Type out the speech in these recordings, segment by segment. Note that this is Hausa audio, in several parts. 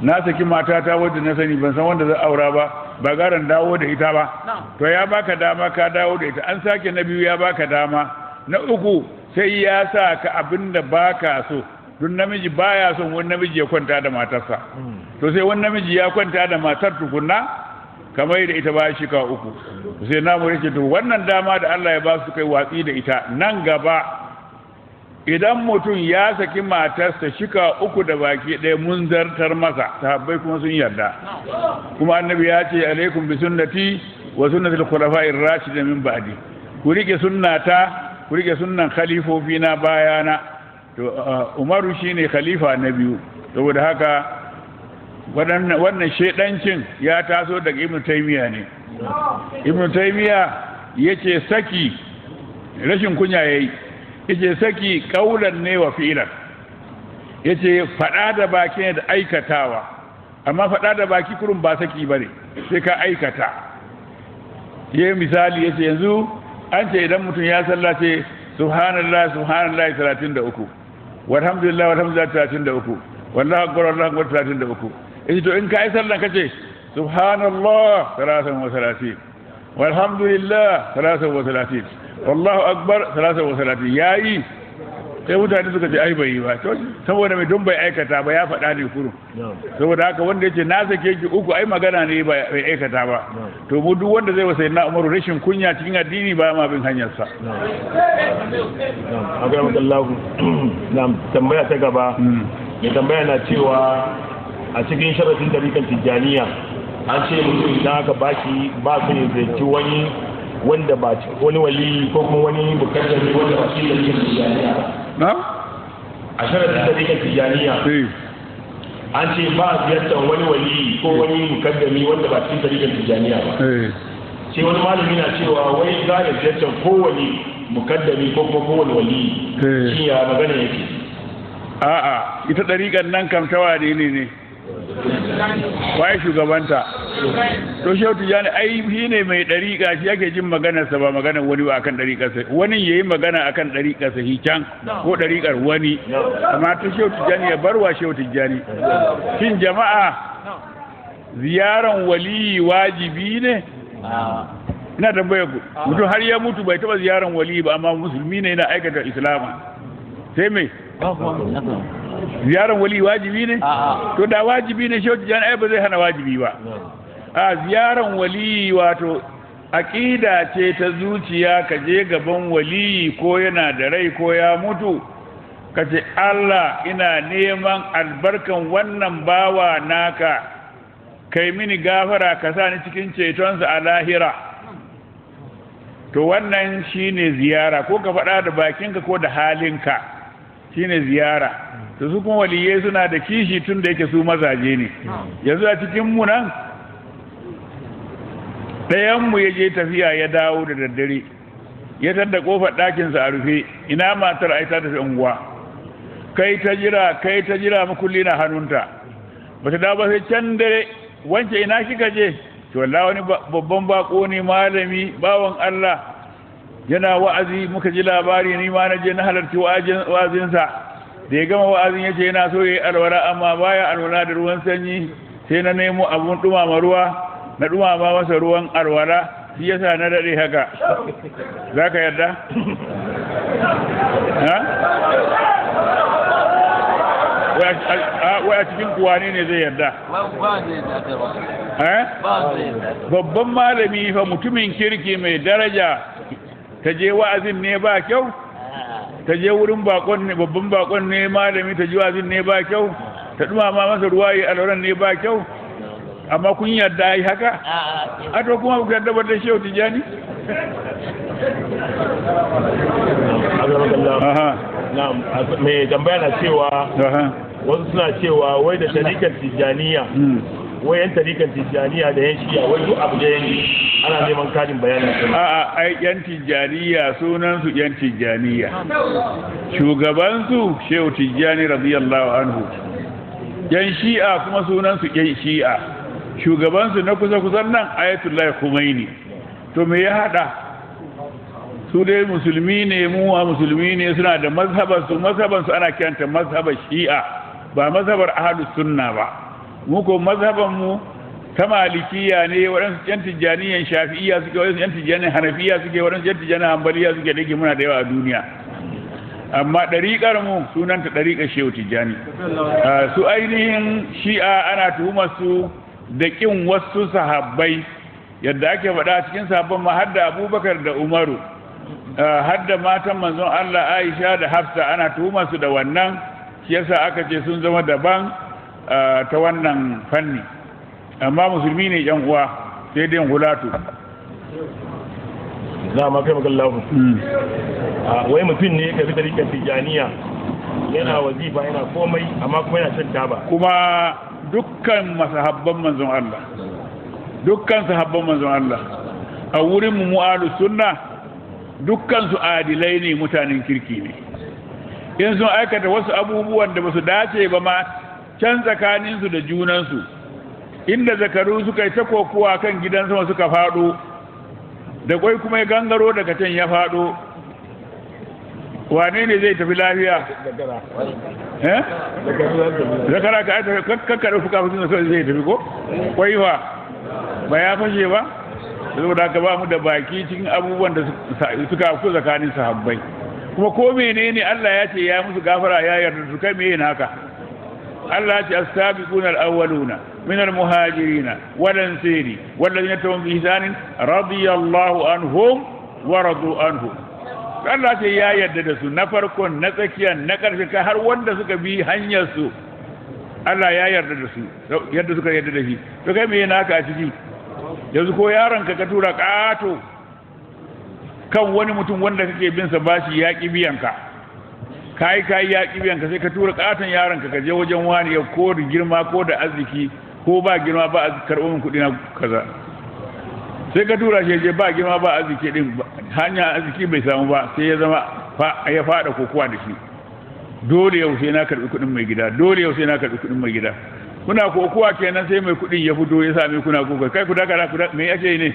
na saki matata wadda na sani ban san wanda zai aura ba garan dawo da ita ba to ya baka dama ka dawo da ita an sake na biyu ya baka dama na uku sai ya sa ka abinda baka so duk namiji baya son wani namiji ya kwanta da matarsa to sai wani namiji ya kwanta da matar tukunna kamar da ita ba shi ka uku sai na mu rike to wannan dama da Allah ya ba su kai watsi da ita nan gaba idan mutum ya saki matarsa shika uku da baki ɗaya mun zartar masa sahabbai kuma sun yarda kuma annabi ya ce alaikum bi sunnati wa sunnatil khulafa'ir rashidin min ba'di ku rike sunnata ku rike sunnan khalifofi na bayana to Umaru shine khalifa na biyu saboda haka wannan shedancin ya taso daga Ibn Taymiyyah ne Ibn Taymiyyah yace saki rashin kunya yayi yace saki kaulan ne wa fi'lan yace fada da baki ne da aikatawa amma fada da baki kurun ba saki bane sai ka aikata yayi misali yace yanzu an ce idan mutum ya sallace subhanallah subhanallah 33 walhamdulillah walhamdulillah 33 wallahu akbar wallahu akbar 33 yace to in kai sallan kace subhanallah 33 walhamdulillah 33 wallahu akbar 33 yayi sai mutane suka ce ai bai yi ba to saboda mai don bai aikata ba ya faɗa ne kuru saboda haka wanda yace na sake ki uku ai magana ne bai aikata ba to mu duk wanda zai wasa na Umaru rashin kunya cikin addini ba ma bin hanyar sa akramakallahu na tambaya ta gaba mai tambaya na cewa a cikin sharafin dariƙar Tijjaniya an ce mutum idan aka baki ba su ne zai ci wanda ba wani wali ko kuma wani mukaddami wanda ba shi da yin tijaniya na a sharadin da yake tijaniya an ce ba ziyartar wani wali ko wani mukaddami wanda ba cikin tarihin tijaniya ba sai wani malami na cewa wai za ya ziyartar kowane mukaddami ko kuma kowane wali shi ya magana yake a'a ita dariƙar nan kam tawa ne waye shugabanta to shehu tijani ai shi ne mai dariƙa shi yake jin maganarsa ba maganar wani ba akan dariƙarsa wani yayi magana akan dariƙarsa shi can ko dariƙar wani amma ta shehu tijani ya barwa shehu tijani shin jama'a ziyaran wali wajibi ne ina tambaya ku mutum har ya mutu bai taba ziyaran wali ba amma musulmi ne yana aikata islama sai mai ziyaran wali wajibi ne to da wajibi ne shehu tijani ai ba zai hana wajibi ba a ziyaran wali wato aqida ce ta zuciya ka je gaban wali ko yana da rai ko ya mutu ka ce Allah ina neman albarkan wannan bawa naka kai mini gafara ka sa ni cikin cetonsa a lahira to wannan shine ziyara ko ka faɗa da bakinka ko da halinka shine ziyara to su kuma waliyai suna da kishi tun da yake su mazaje ne yanzu a cikin mu nan ɗayanmu ya je tafiya ya dawo da daddare ya tadda kofar ɗakinsa a rufe ina matar ai ta tafi unguwa kai ta jira makulli na hannunta ba ta dawo ba sai can dare wance ina kika je to wallahi wani babban bako ne malami bawan Allah yana wa'azi muka ji labari ni ma na je na halarci wa'azinsa da ya gama wa'azin yace yana so yayi alwala amma baya alwala da ruwan sanyi sai na nemo abun dumama ruwa na dumama masa ruwan alwala shi yasa na dade haka zaka yarda ha wai a cikin kuwane ne zai yarda babban malami fa mutumin kirki mai daraja ta je wa'azin ne ba kyau ta je wurin bakon ne babban bakon ne malami ta ji wa'azin ne ba kyau ta dumama masa ruwa yi alwaran ne ba kyau amma kun yarda ai haka a to kuma ku yarda da shehu tijani na'am mai tambaya na cewa wasu suna cewa wai da tarikan tijaniya wai yan tarikan tijaniya da yan shiya wai duk abu da yanki ana neman kadin bayanin su ai yan tijaniya sunan su yan tijaniya shugaban su shehu tijani radiyallahu anhu yan shi'a kuma sunan su yan shi'a shugaban su na kusa kusan nan ayatullahi Khomeini to me ya hada su dai musulmi ne mu a musulmi ne suna da mazhaban su ana kiranta mazhabar shi'a ba mazhabar ahlus sunna ba mu ko mazhaban mu ta malikiya ne, waɗansu yan tijjaniyan shafi'iyya suke, waɗansu yan tijjaniyan hanafiya suke, waɗansu yan tijjaniyan hanbaliya suke, da muna da yawa a duniya. Amma ɗariƙar mu sunanta ɗariƙar shehu tijjani. Su ainihin shi'a ana tuhumar su da ƙin wasu sahabbai, yadda ake faɗa cikin sahabban ma har da Abubakar da Umaru, har da matan manzon Allah Aisha da Hafsa ana tuhumar su da wannan, shi yasa aka ce sun zama daban ta wannan fanni. Amma musulmi ne yan uwa, sai dai hulatu. Na ma kai magallahu. Wai mutum ne ya fi rikar tijaniya, yana wazifa yana komai, amma kuma yana shan taba. Kuma dukkan masahabban manzon Allah, dukkan sahabban manzon Allah, a wurin mu ahlus sunna dukkan su adilai ne, mutanen kirki ne. In sun aikata wasu abubuwan da basu dace ba ma can tsakaninsu da junansu, inda zakaru suka yi ta kokuwa kan gidan sama suka faɗo, da kwai kuma ya gangaro daga can ya faɗo, wane ne zai tafi lafiya? Zakara ka aita kakkada fuka mutum da zai tafi ko? Kwai fa ba ya fashe ba? Saboda haka ba mu da baki cikin abubuwan da suka afku tsakanin sahabbai. Kuma ko menene Allah ya ce ya musu gafara ya yarda su, kai meye naka? Allah ya ce as-sabiquna al-awwaluna min al-muhajirin wal-ansari wal-ladina tabi'uhum bi ihsan radiyallahu anhum wa radu anhu. Allah ce ya yarda da su, na farkon, na tsakiyan, na ƙarshe, kai har wanda suka bi hanyar su Allah ya yarda da su, yadda suka yarda da shi. To kai meye naka a ciki? Yanzu ko yaron ka tura ƙato kan wani mutum wanda kake bin sa bashi ya ki biyan ka, kai ya ki biyan ka, sai ka tura katon yaron ka je wajen wani ya ko da girma ko da arziki ko ba girma ba a karɓo min kuɗi na kaza, sai ka tura shi je ba girma ba arziki din, hanya arziki bai samu ba, sai ya zama ya fada kokuwa da shi. Dole yau sai na karɓi kuɗin mai gida, dole yau sai na karɓi kuɗin mai gida. Kuna kokuwa kenan, sai mai kuɗin ya fito ya same kuna kokuwa, kai ku daga me ake ne?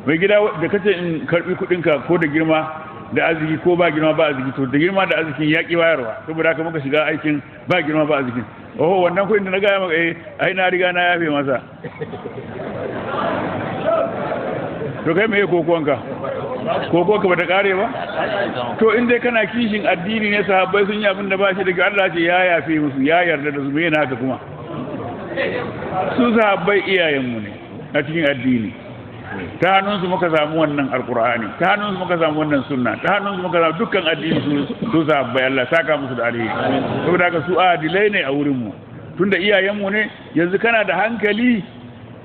Mai gida da kace in karbi kudinka ko da girma da arziki ko ba girma ba arziki, to da girma da arzikin ya ki wayarwa, saboda haka muka shiga aikin ba girma ba arzikin. Oho, wannan kudin da na gaya maka ai na riga na yafe masa. To kai me kokonka? Kokonka bata kare ba? To in dai kana kishin addini ne, sahabbai sun yi abin da ba shi daga Allah ce ya yafe musu, ya yarda da su, me yana haka kuma? Su sahabbai iyayenmu ne a cikin addini. Ta hannunsu muka samu wannan alkur'ani, ta hannunsu muka samu wannan sunna, ta hannunsu muka samu dukkan addini su sahabbai, Allah saka musu da alheri. Saboda haka su adilai ne a wurin mu, tunda iyayenmu ne. Yanzu kana da hankali,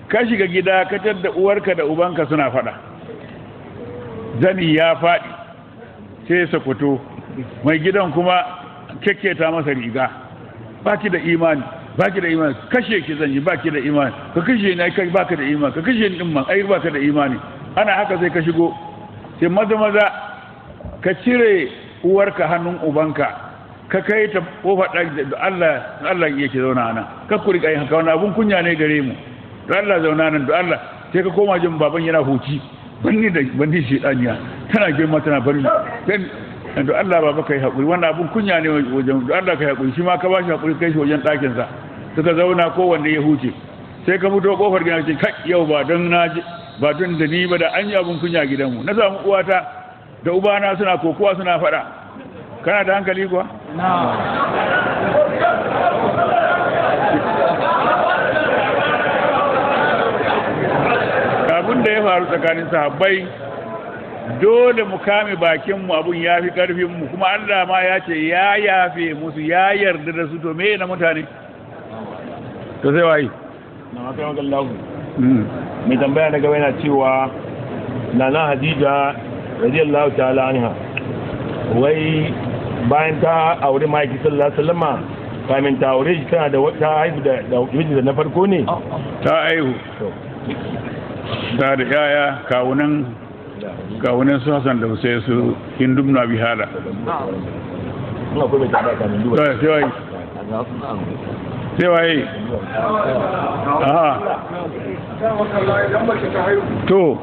ka shiga gida ka tada uwarka da ubanka suna fada, zani ya faɗi sai sa fito, mai gidan kuma kekketa masa riga, baki da imani, baki da imani, kashe ki zan yi, baki da imani, ka kashe ni, kai baka da imani, ka kashe ni din man, ai baka da imani. Ana haka sai ka shigo, sai maza ka cire uwarka hannun ubanka, ka kai ta kofar ɗaki da Allah yake zauna ana, ka kuri kai haka, wannan abun kunya ne gare mu, da Allah zauna nan, da Allah. Sai ka koma jin baban yana huci, banni shi daniya tana girma tana bari dan da Allah baba kai hakuri, wannan abun kunya ne wajen, da Allah kai hakuri. Shi ma ka bashi hakuri, kai shi wajen ɗakin sa, suka zauna kowanne ya huce. Sai ka fito kofar gidan, ce kai yau ba don da ni ba da an yi abun kunya gidanmu. Na samu uwata da ubana suna kokowa suna faɗa. Kana da hankali kuwa? Abin da ya faru tsakanin sahabbai, dole mu kame bakinmu, abun ya fi ƙarfinmu, kuma Allah ma ya ce ya yafe musu, ya yarda da su. To me na mutane? To sai wayi na mafi magan lagu mai tambaya na gaba yana cewa nana Hadija radiyallahu ta'ala anha, wai bayan ta aure ma'aiki sallallahu alaihi wasallama, kamin ta aure shi tana da ta haihu da miji da na farko ne? Ta haihu, ta da yaya kawunan su Hassan da Hussein, su Hindu na Bihala. Sai waye? Aha. To.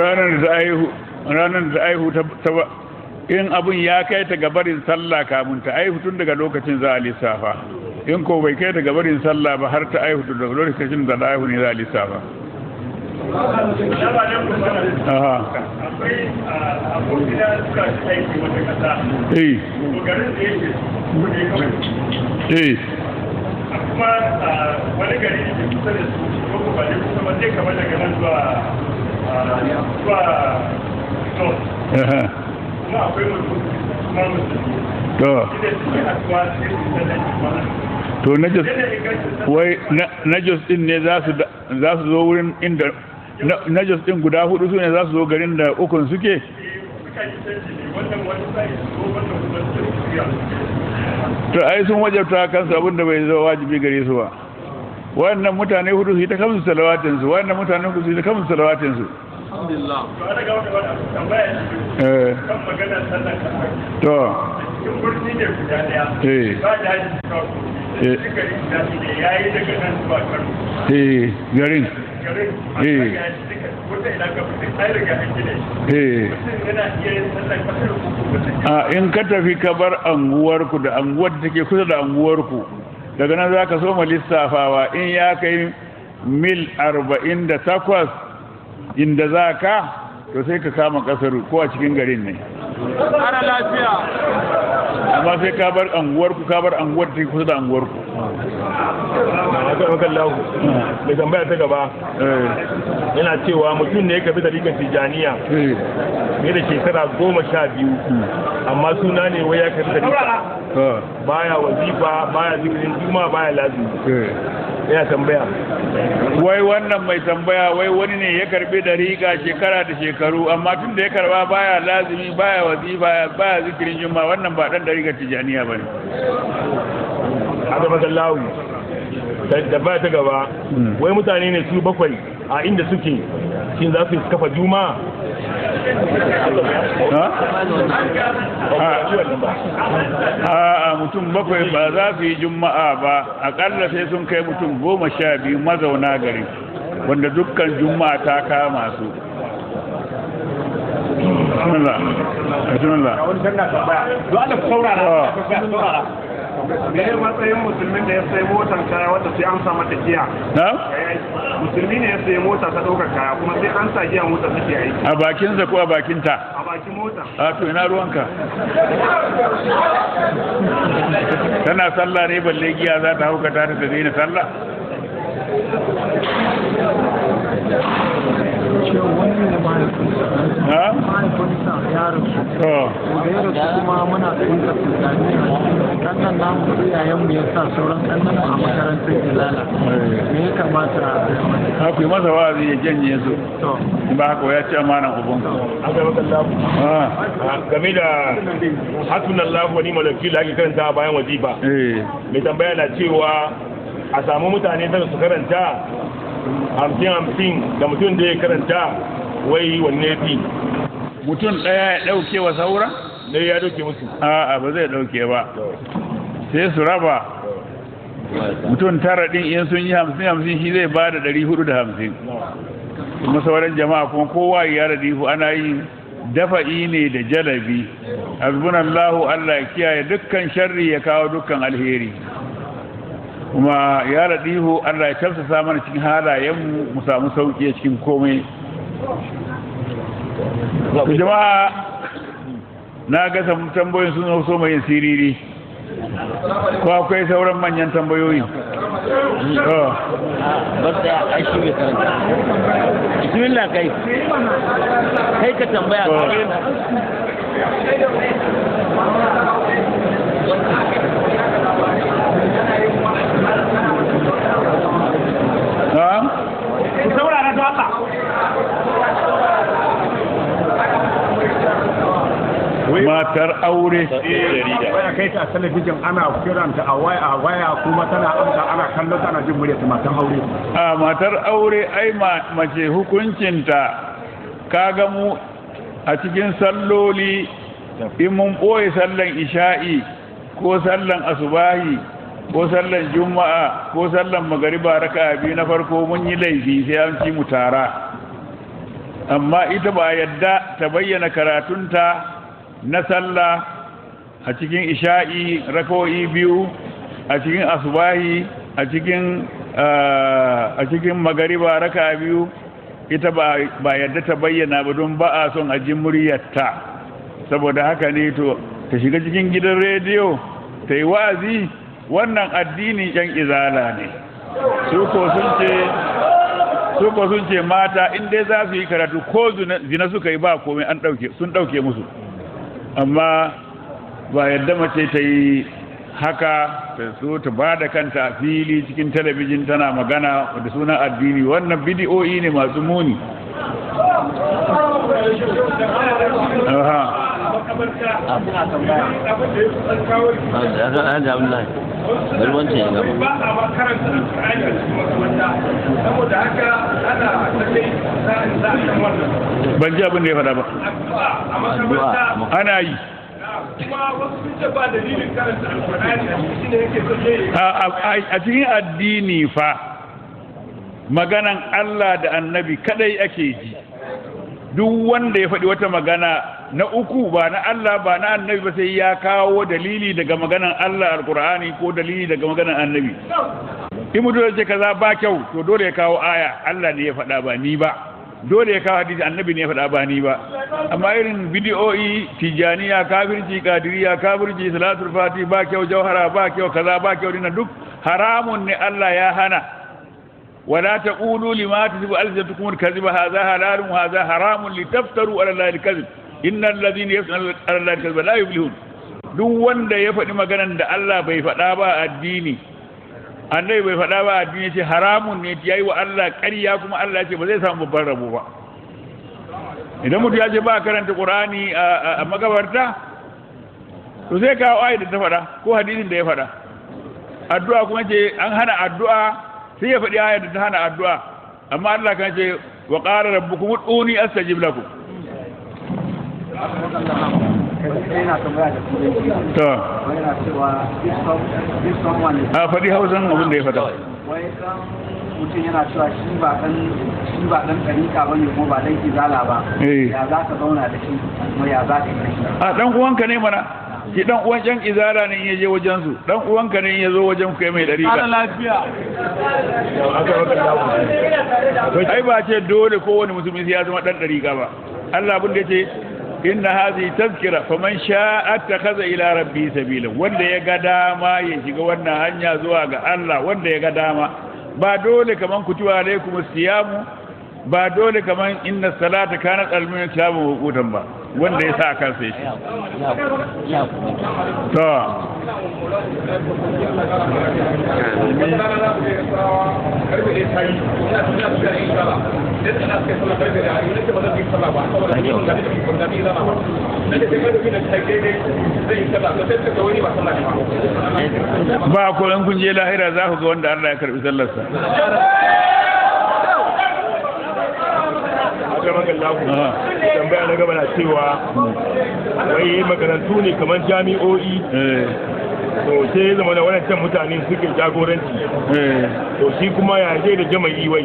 Ranar da ta aihu in abin ya kai ta gabarin sallah kamun ta aihu tun daga lokacin za a lissafa, in ko bai kai ta gabarin sallah ba har ta aihu tun daga lokacin da ta aihu ne za a lissafa. akwai abokina suka aiki wata kasa garin da yake kuma wani gari da ke kusa da su ko ba ne kusa ba zai kama daga nan zuwa kuma akwai mutum kuma musulmi shi da suke haɗuwa sai su sanar to wai najos din ne za su zo wurin inda najos din guda hudu su ne za su zo garin da ukun suke. To ai sun wajabta kansu abinda bai zo wajibi gare su ba. Wannan mutane hudu su yi ta kamsu salawatin su, wannan mutane hudu su yi ta kamsu salawatin su. Alhamdulillah. To ana ga wata tambaya kan magana sallar kasar. To in burni ne guda daya ba da haji kawai suka yi guda ne yayi daga nan zuwa Kano. Garin. Wata ina ka fita ai riga an gina shi. Mutum yana iya yin sallar kasar ko in ka tafi ka bar anguwarku da anguwar da take kusa da anguwarku daga nan za ka soma lissafawa in ya kai mil 48 inda za ka to sai ka kama kasar ko a cikin garin ne. Ana lafiya. Amma sai ka bar anguwarku ka bar anguwar da take kusa da anguwarku. Mai tambaya ta gaba yana cewa mutum ne ya kafi tarikan Tijjaniya ne da shekara 12 amma suna ne wai ya kafi tarika baya wazifa baya zikirin juma baya lazimi yana tambaya wai wannan mai tambaya wai wani ne ya karbi dariƙa shekara da shekaru amma tun da ya karba baya lazimi baya wazifa baya zikirin juma wannan ba dan dariƙar Tijjaniya bane. Haka masallawu da ba ta gaba wai mutane ne su 7 a inda suke shin za su kafa juma'a a mutum 7 ba za su yi juma'a ba akalla sai sun kai mutum 12 mazauna gari wanda dukkan juma'a ta kama su. Me ne matsayin musulmin da ya sayi motar kaya wanda sai an sa mata giya? Musulmi ne ya sayi mota ta ɗaukar kaya kuma sai an sa giya mota take aiki. A bakinsa ko a bakinta? A bakin mota. A to ina ruwanka? Tana sallah ne balle giya za ta haukata ta daina sallah? mahaifinsa ya rasu da ya rasu kuma muna tsinka tsakani kannan namu iyayenmu ya sa sauran kannan a makarantar ilala me ya kamata a ku yi masa wa'azi ya janye su ba haka ya ce amanan ubun game da hasbunallahu wa ni'mal wakil da ake karanta bayan wazifa mai tambaya na cewa a samu mutane da su karanta 50 da mutum da ya karanta wai wanne fi mutum ɗaya ya ɗauke wa saura? ne ya ɗauke musu a'a ba zai ɗauke ba sai su raba mutum 9 ɗin in sun yi 50 shi zai ba da 450 kuma sauran jama'a kuma kowa ya radifu ana yi dafa'i ne da jalabi hasbunallahu Allah ya kiyaye dukkan sharri ya kawo dukkan alheri kuma ya radifu Allah ya tafsasa mana cikin halayenmu mu samu sauki cikin komai. Jama'a na ga tambayoyin sun so mai siriri ko akwai sauran manyan tambayoyi? Bismillah kai ka tambaya saurara da Allah matar aure waya kai ta talabijin ana kiranta a waya kuma tana amsa ana kallon ana jin muryar matar aure matar aure ai mace hukuncinta kaga mu a cikin salloli in mun boye sallan isha'i ko sallan asubahi ko sallan juma'a ko sallan magariba raka'a biyu na farko mun yi laifi sai an ci mu tara amma ita ba yadda ta bayyana karatunta na sallah a cikin isha'i rak'o'i biyu, a cikin asubahi a cikin magariba raka biyu, ita ba yadda ta bayyana ba don ba a son a ji muryarta. Saboda haka ne to ta shiga cikin gidan rediyo ta yi wa'azi, wannan addinin yan izala ne. Su ko sun ce mata in dai za su yi karatu ko zina suka yi ba komai sun ɗauke musu, amma ba yadda mace ta yi haka ta so ta ba da kanta a fili cikin talabijin tana magana da sunan addini. Wannan bidiyoyi ne masu muni. Ban ji abin da ya faɗa ba. Ana yi. A cikin addini fa maganan Allah da annabi kadai ake ji. Duk wanda ya faɗi wata magana na uku ba na Allah ba na annabi ba sai ya kawo dalili daga maganan Allah alkur'ani ko dalili daga maganan annabi. In mutum ya ce kaza ba kyau to dole ya kawo aya, Allah ne ya faɗa ba ni ba. Dole ya kawo hadisi, annabi ne ya faɗa ba ni ba. Amma irin bidiyoyi tijaniya kafirci, kadiriya kafirci, salatul fati ba kyau, jauhara ba kyau, kaza ba kyau, dinnan duk haramun ne. Allah ya hana. ولا تقولوا لما تكذب ألسنتكم الكذب هذا حلال وهذا حرام لتفتروا على الله الكذب إن الذين يفترون على الله الكذب لا يفلحون. duk wanda ya faɗi maganan da Allah bai faɗa ba addini, annabi bai faɗa ba addini, ce haramun ne, yayi wa Allah ƙarya, kuma Allah ce ba zai samu babban rabo ba. Idan mutum ya ce ba karanta Qur'ani a magabarta, to sai kawo ayat da ta faɗa ko hadisin da ya faɗa. Addu'a kuma ce an hana addu'a, sai ya faɗi ayar da ta hana addu'a, amma Allah kan ce wa qala rabbukum ud'uni astajib lakum. To a faɗi Hausan abin da ya faɗa. Mutum yana cewa shi ba dan ɗariƙa ba ne, kuma ba dan izala ba, ya za ka zauna da shi, kuma ya za ka yi da shi. A ɗan uwanka ne mana. Ki dan uwan yan izara ne in yaje wajen su, dan uwanka ne in yazo wajen kai mai dariƙa. Ana lafiya. Ai ba ce dole kowane musulmi sai ya zama dan dariƙa ba. Allah abin da yace inna hadhihi tazkira faman sha'a attakhadha ila rabbi sabila. Wanda ya ga dama ya shiga wannan hanya zuwa ga Allah, wanda ya ga dama. Ba dole kaman kutiba alaikum siyamu, ba dole kaman inna salata kanat al-mu'minina kitaban mawqutan ba. Wanda ya sa kansa shi to ba ko in kun je lahira za ku ga wanda Allah ya karbi sallarsa. Tambaya na gaba na cewa wai makarantu ne kamar jami'o'i, to sai zama da wadancan mutane suke jagoranci, to shi kuma ya je da jama'i wai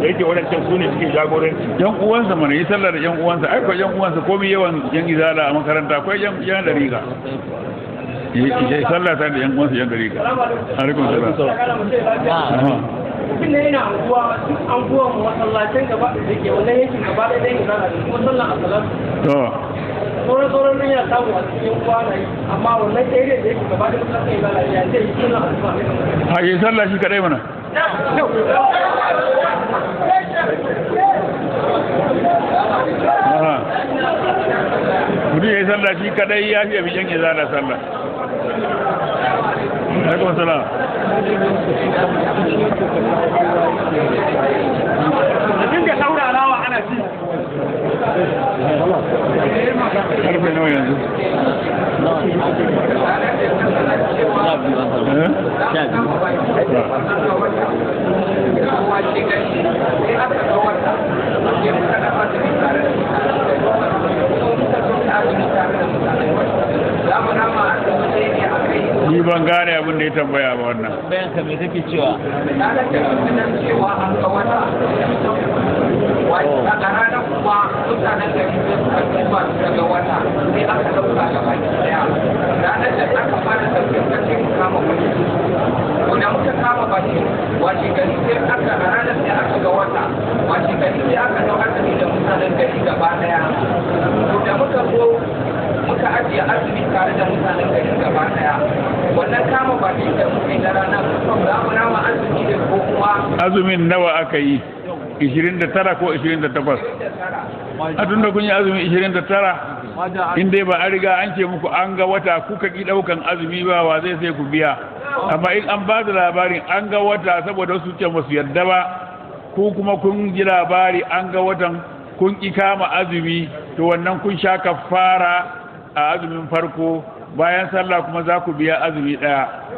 da yake wadancan su ne suke jagoranci. Yan uwansa mana yi sallar da yan uwansa, ai ko yan uwansa komai yawan yan izala a makaranta akwai yan dariƙa. Yi sallah ta da yan uwansa yan dariƙa. Alaikum salam. mutum ne yana anguwa duk anguwan masallacin gaba da ke wannan yankin gaba da ɗaya zana da kuma sallan asalar sauran nan yana samu a cikin kwana yi amma wannan area da yake gaba da masallacin zana ya ce yi sallan asuba a yi sallah shi kadai mana mutum ya yi sallah shi kadai ya fi abin yanke zana sallah. Alaikum salam. Dinga saurarawa ana ci. Karfe nawa yanzu? Ni ban gane abin abin da ya tambaya ba wannan bayan ka me kake cewa a ranar kuma mutanen gari suka zuwa daga wata sai aka dauka da baki daya ranar da aka fara dauke kace kama baki wanda muka kama baki wace gari sai aka a ranar da aka ga wata wace gari sai aka dauka da mutanen gari gaba daya to da muka zo muka ajiye azumi tare da mutanen gari gaba daya wannan kama baki da muke da ranar za mu rama azumi da ko kuma azumin nawa aka yi 29 ko 28 a tun da kun yi azumi 29 in dai ba an riga an ce muku an ga wata kuka ki daukan azumi ba wa zai sai ku biya amma in an ba da labarin an ga wata saboda wasu ce masu yarda ba ko kuma kun ji labari an ga watan kun ki kama azumi to wannan kun sha kafara a azumin farko bayan sallah kuma za ku biya azumi daya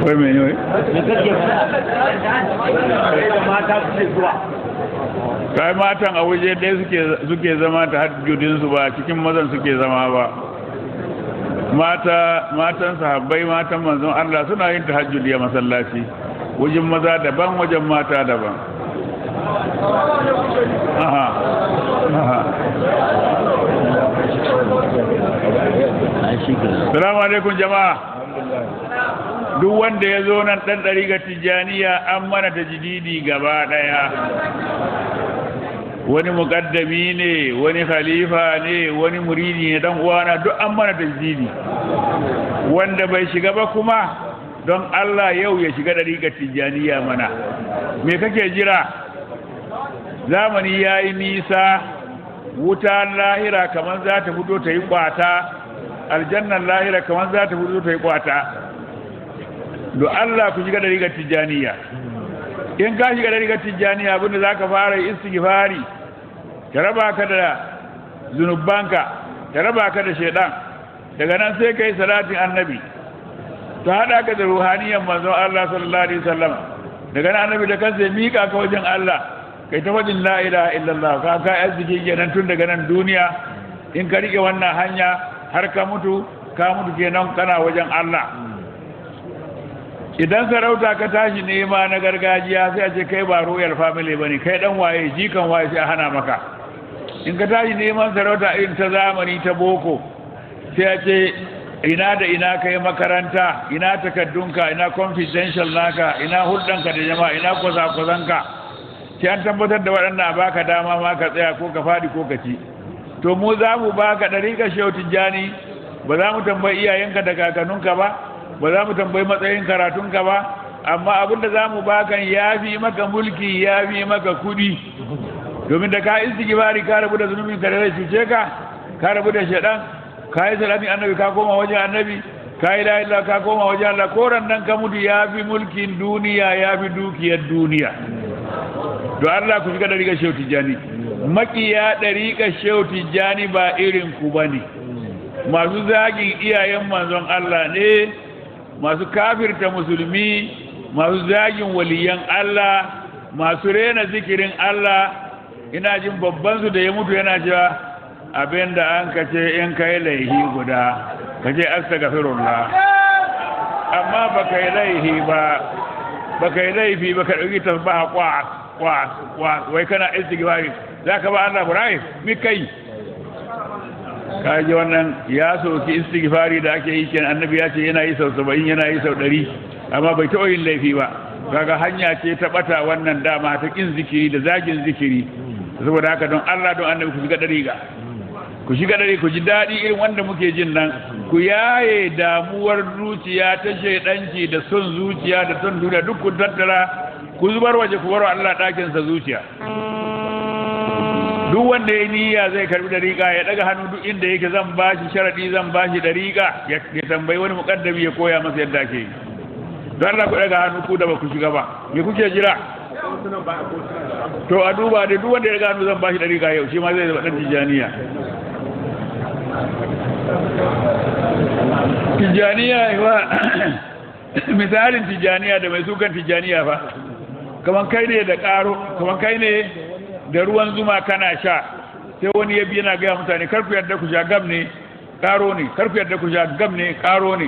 wai mai ne kai matan a waje ɗaya suke zama ta hajjudinsu ba cikin mazan suke zama ba matan sahabbai matan manzon Allah suna yin tahajjudi a masallaci wajen maza daban wajen mata daban Salamu alaikum jama'a duk wanda ya zo nan ɗan ɗariga tijjaniya an mana ta jididi gaba ɗaya wani muƙaddami ne wani khalifa ne wani muridi ne dan uwana duk an mana ta jididi wanda bai shiga ba kuma don Allah yau ya shiga ɗariƙar tijjaniya mana me kake jira zamani ya yi nisa wuta lahira kamar za ta fito ta yi kwata aljannan lahira kamar za ta fito ta yi kwata don Allah ku shiga ɗariƙar tijjaniya in ka shiga ɗariƙar tijjaniya abinda za ka fara istighfari ta raba ka da zunubanka ta raba ka da shaidan daga nan sai ka yi salatin annabi ta haɗa ka da ruhaniyan manzon Allah sallallahu alaihi wasallam daga nan annabi da kansa ya mika ka wajen Allah kai ta wajen la ilaha illallah ka arziki kenan tun daga nan duniya in ka rike wannan hanya har ka mutu kenan kana wajen Allah idan sarauta ka tashi nema na gargajiya sai a ce kai ba royal family bane kai dan waye jikan waye sai a hana maka in ka tashi neman sarauta irin ta zamani ta boko sai a ce ina da ina kai makaranta ina takaddunka ina confidential naka ina hulɗanka da jama'a ina kwaza-kwazanka sai an tabbatar da waɗannan baka dama ma ka tsaya ko ka faɗi ko ka ci to mu za mu baka ɗariƙar shehu tijjani ba za mu tambayi iyayenka da kakanninka ba ba za mu tambayi matsayin karatunka ba amma abin da za mu baka ya fi maka mulki ya fi maka kuɗi domin da ka istighfari ka rabu da zunubin ka da zai cuce ka rabu da shaɗan ka yi salatin annabi ka koma wajen annabi ka yi la'ila ka koma wajen Allah koran nan ka mutu ya fi mulkin duniya ya fi dukiyar duniya don Allah ku shiga ɗariƙar shehu tijjani makiya ɗariƙar shehu tijjani ba irin ku ba ne masu zagin iyayen manzon Allah ne masu kafirta musulmi masu zagin waliyan Allah masu rena zikirin Allah ina jin babban su da ya mutu yana cewa abinda an kace in kai laihi guda kace astaghfirullah amma baka yi laihi ba baka yi laifi baka dauki tasbaha kwa wai kana istighfari zaka ba Allah Ibrahim mi kai kaje wannan ya soki istighfari da ake yi kenan annabi ya ce yana yi sau 70 yana yi sau 100 amma bai taɓa yin laifi ba kaga hanya ce ta bata wannan dama ta kin zikiri da zagin zikiri saboda haka don Allah don annabi ku shiga dariga ku shiga dare ku ji daɗi irin wanda muke jin nan ku yaye damuwar zuciya ta shaidanci da son zuciya da son duniya duk ku tattara ku zubar waje ku barwa Allah ɗakin sa zuciya duk wanda ya niyya zai karbi dariƙa ya daga hannu duk inda yake zan bashi sharadi zan bashi dariƙa ya tambayi wani muƙaddami ya koya masa yadda ake yi don Allah ku daga hannu ku da ba ku shiga ba me kuke jira to a duba da duk wanda ya daga hannu zan bashi dariƙa yau shi ma zai zama dan tijaniya tijaniya wa misalin tijaniya da mai sukan tijaniya fa kaman kai ne da karo kaman kai ne da ruwan zuma kana sha sai wani ya bi yana ga mutane kar ku yarda ku sha gam ne karo ne kar ku yarda ku sha gam ne karo ne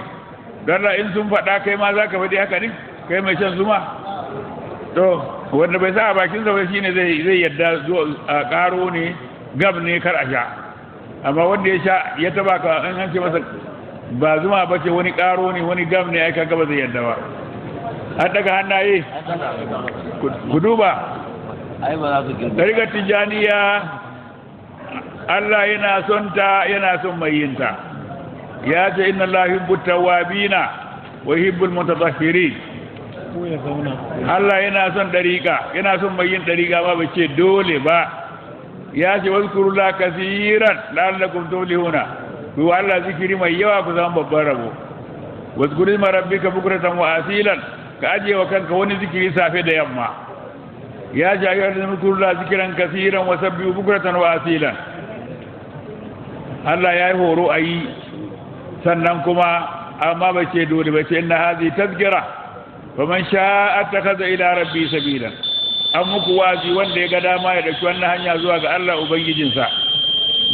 dan da in sun faɗa kai ma zaka faɗi haka ne kai mai shan zuma to wanda bai sa a bakin sa ba shine zai yarda a karo ne gam ne kar a sha amma wanda ya sha ya taba ka an ce masa ba zuma ba ce wani karo ne wani gam ne ai kaga ba zai yarda ba an daga hannaye ku duba ɗariƙar tijaniya Allah yana son ta yana son mai yin ta ya ce inna Allah yuhibbu tawwabina wa yuhibbul mutatahhirin Allah yana son ɗariƙa yana son mai yin ɗariƙa ba bai ce dole ba ya ce wazkurullaha kaseeran la'allakum tuflihuna ku Allah zikiri mai yawa ku zama babban rabo wazkur isma rabbika bukratan wa asilan ka aje wa kanka wani zikiri safe da yamma ya ja ya zikrullaha zikran kaseeran wa sabbihu bukratan wa asilan Allah ya yi horo ayi sannan kuma amma ba ce dole ba ce inna hadhi tazkira faman sha'a attakhadha ila rabbi sabila an muku wazi wanda ya ga dama ya dauki wannan hanya zuwa ga Allah ubangijinsa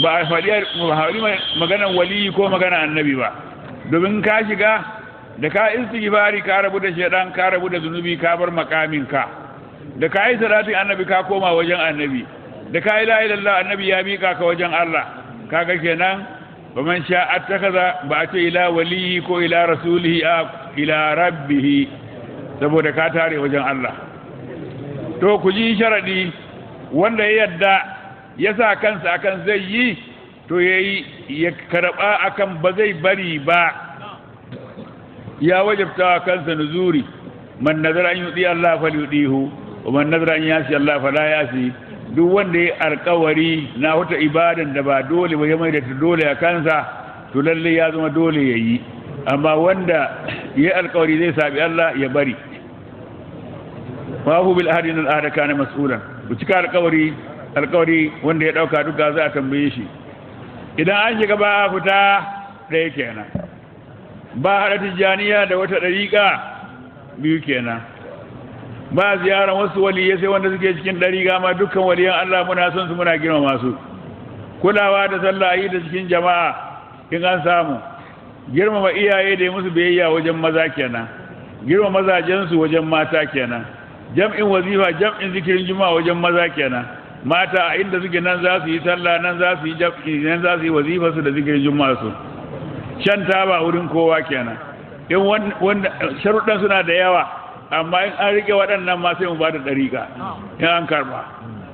ba a faɗi maganar waliyi ko maganar annabi ba domin ka shiga da ka istighfari ka rabu da shedan ka rabu da zunubi ka bar makamin ka da ka yi salatin annabi ka koma wajen annabi da ka yi la ilaha illallah annabi ya mika ka wajen Allah kaga kenan baman sha attakaza ba a ce ila waliyi ko ila rasulihi ila rabbihi saboda ka tare wajen Allah to ku ji sharadi wanda ya yadda ya sa kansa akan zai yi to yayi ya karba akan ba zai bari ba ya wajabta kansa nuzuri man nazara an yudi Allah falyudihu wa man nazara an yasi Allah fala yasi duk wanda ya alƙawari na wata ibadan da ba dole ba ya mai da ta dole a kansa to lalle ya zama dole yayi amma wanda ya alƙawari zai sabi Allah ya bari wa hu bil ahdi al ahda kana mas'ulan ku cika alƙawari wanda ya dauka duka za a tambaye shi idan an shiga ba a fita ɗaya kenan ba hada tijaniya da wata dariƙa biyu kenan ba ziyaran wasu waliyai sai wanda suke cikin dariƙa ma dukkan waliyan Allah muna son su muna girmama su kulawa da sallah yi da cikin jama'a in an samu girmama iyaye da musu biyayya wajen maza kenan girmama mazajen su wajen mata kenan jam'in wazifa jam'in zikirin juma'a wajen maza kenan mata a inda suke nan za su yi sallah nan za su yi jam'i nan za su yi wazifa su da zikirin juma'a su shan taba wurin kowa kenan in wanda sharuɗan suna da yawa amma in an rike waɗannan ma sai mu ba da ɗariƙa in an karɓa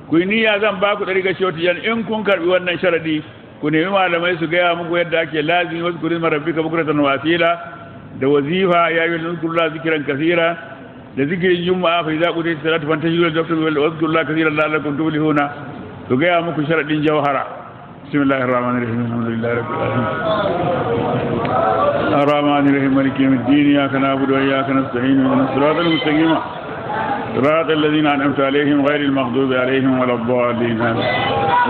ku yi niyya zan ba ku ɗariƙa shotiyan in kun karɓi wannan sharadi ku nemi malamai su gaya muku yadda ake lazimi wasu kurin marabbika bukuratan wasila da wazifa ya yi wazkurullah zikiran kasira da zikirin juma'a fa idza qudiyat salatu fantashiru wal wazkurullah kasiran la'allakum tuflihuna su gaya muku sharadin jawhara bismillahir rahmanir rahim alhamdulillahi rabbil alamin arrahmanir rahim maliki yawmiddin iyyaka na'budu wa iyyaka nasta'in ihdinas siratal mustaqim صراط الذين أنعمت عليهم غير المغضوب عليهم ولا الضالين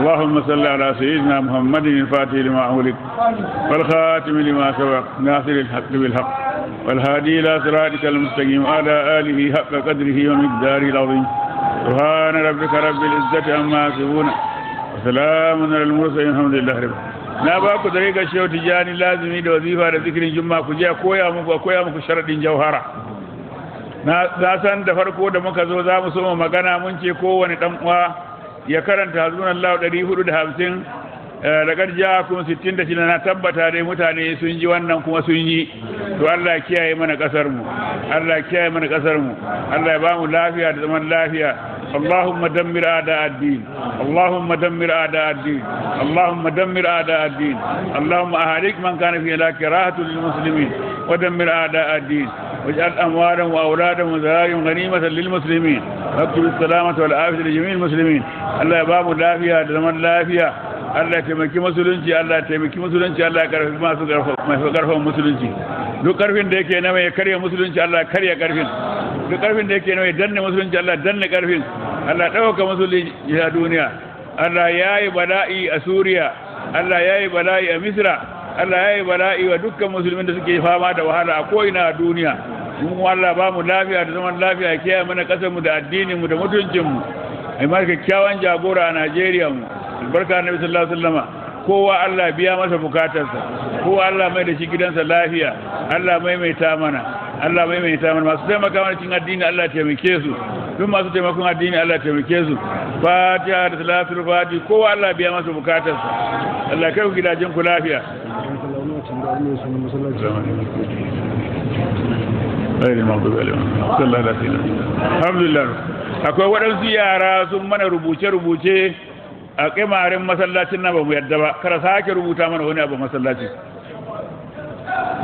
اللهم صل على سيدنا محمد الفاتح لما أغلق والخاتم لما سبق ناصر الحق بالحق والهادي إلى صراطك المستقيم على آله حق قدره ومقداره العظيم سبحان ربك رب العزة عما يصفون وسلام على المرسلين الحمد لله رب na ba ku dariƙar shehu tijani lazimi da wazifa da zikirin juma'a ku je koya muku sharadin jauhara na san da farko da muka zo za mu so mu magana mun ce kowane dan uwa ya karanta hasbunallahu 450 da garja kun 66 na tabbata dai mutane sun ji wannan kuma sun yi to Allah ya kiyaye mana kasar mu Allah ya kiyaye mana kasar mu Allah ya ba mu lafiya da zaman lafiya اللهم دمر أعداء الدين اللهم دمر أعداء الدين اللهم دمر أعداء الدين اللهم أهلك من كان في هلاك راحة للمسلمين ودمر أعداء الدين واجعل أموالهم وأولادهم وذراريهم غنيمة للمسلمين واكتب السلامة والعافية لجميع المسلمين الله يبارك لافيا زمن لافيا Allah ya taimaki musulunci Allah ya taimaki musulunci Allah ya karfi masu karfin musulunci duk karfin da yake na mai karya musulunci Allah ya karya karfin duk karfin da yake na mai danne musulunci Allah ya danne karfin Allah ya dauka musulunci a duniya Allah ya yi bala'i a Suriya Allah ya yi bala'i a Misra Allah ya yi bala'i wa dukkan musulmin da suke fama da wahala a ko'ina a duniya mu Allah ba mu lafiya da zaman lafiya kiyaye mana kasar mu da addinin mu da mutuncin mu ai ma kyakkyawan jagora a Najeriya mu albarka annabi sallallahu alaihi wasallama kowa Allah biya masa bukatarsa kowa Allah mai da shi gidansa lafiya Allah maimaita mana masu taimaka mana cikin addini Allah ya taimake su duk masu taimakon addini Allah ya taimake su Fatiha da salatul fati kowa Allah biya masa bukatarsa Allah kai ku gidajen ku lafiya alhamdulillah akwai waɗansu yara sun mana rubuce-rubuce a kimarin masallacin nan ba mu yadda ba kar sake rubuta mana wani abu masallaci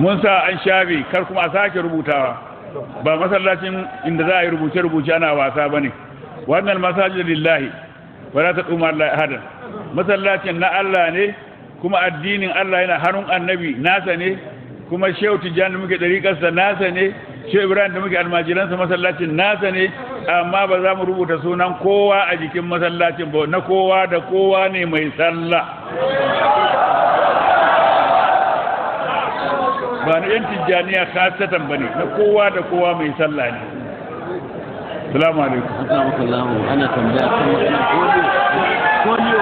mun sa an shafe kar kuma a sake rubutawa ba masallacin inda za a yi rubuce-rubuce ana wasa ba ne wannan masajid lillahi wa la taqum Allah ahadan masallacin na Allah ne kuma addinin Allah yana hannun annabi nasa ne kuma shehu tijjani da muke dariƙarsa nasa ne shehu ibrahim da muke almajiransa masallacin nasa ne amma ba za mu rubuta sunan kowa a jikin masallacin ba na kowa da kowa ne mai sallah ba na yan tijjaniya kasatan ba ne na kowa da kowa mai sallah ne. Salamu alaikum. Ana tambaya kan polio